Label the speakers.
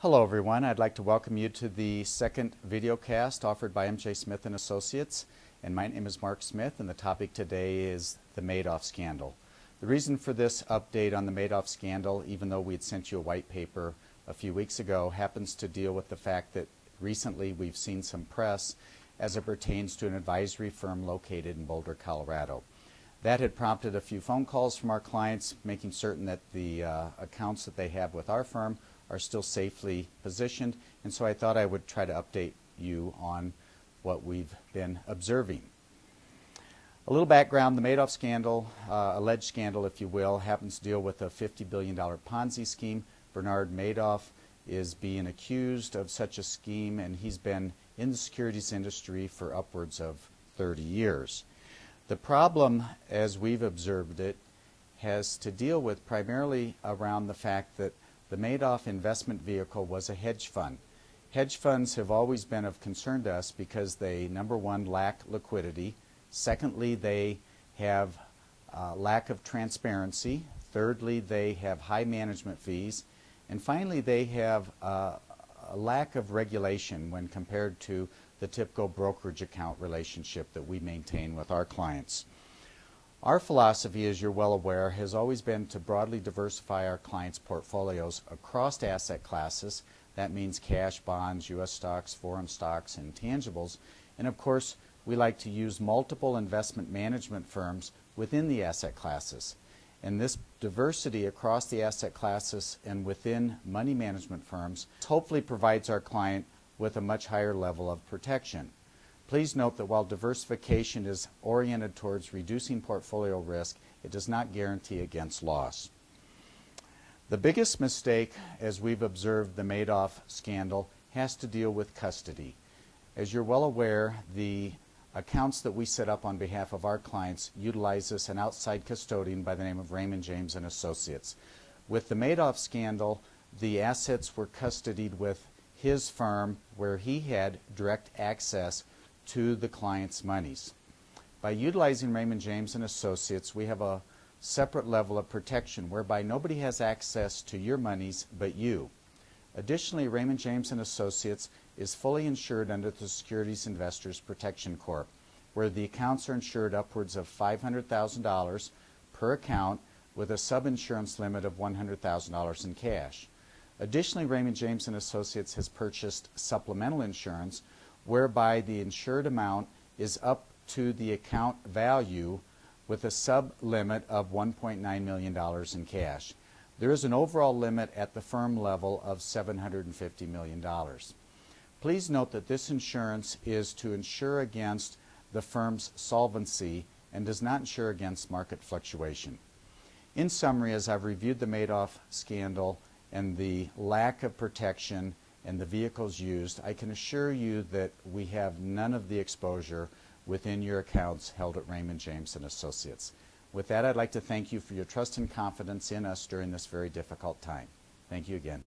Speaker 1: Hello everyone, I'd like to welcome you to the second video cast offered by MJ Smith & Associates, and my name is Mark Smith, and the topic today is the Madoff Scandal. The reason for this update on the Madoff Scandal, even though we had sent you a white paper a few weeks ago, happens to deal with the fact that recently we've seen some press as it pertains to an advisory firm located in Boulder, Colorado. That had prompted a few phone calls from our clients, making certain that the accounts that they have with our firm are still safely positioned, and so I thought I would try to update you on what we've been observing. A little background: the Madoff scandal, alleged scandal if you will, happens to deal with a $50 billion Ponzi scheme. Bernard Madoff is being accused of such a scheme, and he's been in the securities industry for upwards of 30 years. The problem, as we've observed it, has to deal with primarily around the fact that the Madoff investment vehicle was a hedge fund. Hedge funds have always been of concern to us because they, number one, lack liquidity. Secondly, they have lack of transparency. Thirdly, they have high management fees. And finally, they have a lack of regulation when compared to the typical brokerage account relationship that we maintain with our clients. Our philosophy, as you're well aware, has always been to broadly diversify our clients' portfolios across asset classes. That means cash, bonds, U.S. stocks, foreign stocks, and tangibles. And of course, we like to use multiple investment management firms within the asset classes. And this diversity across the asset classes and within money management firms hopefully provides our client with a much higher level of protection. Please note that while diversification is oriented towards reducing portfolio risk, it does not guarantee against loss. The biggest mistake, as we've observed the Madoff scandal, has to deal with custody. As you're well aware, the accounts that we set up on behalf of our clients utilizes an outside custodian by the name of Raymond James and Associates. With the Madoff scandal, the assets were custodied with his firm, where he had direct access to the client's monies. By utilizing Raymond James and Associates, we have a separate level of protection whereby nobody has access to your monies but you. Additionally, Raymond James and Associates is fully insured under the Securities Investors Protection Corp, where the accounts are insured upwards of $500,000 per account with a sub-insurance limit of $100,000 in cash. Additionally, Raymond James and Associates has purchased supplemental insurance whereby the insured amount is up to the account value with a sub-limit of $1.9 million in cash. There is an overall limit at the firm level of $750 million. Please note that this insurance is to insure against the firm's solvency and does not insure against market fluctuation. In summary, as I've reviewed the Madoff scandal and the lack of protection and the vehicles used, I can assure you that we have none of the exposure within your accounts held at Raymond James and Associates. With that, I'd like to thank you for your trust and confidence in us during this very difficult time. Thank you again.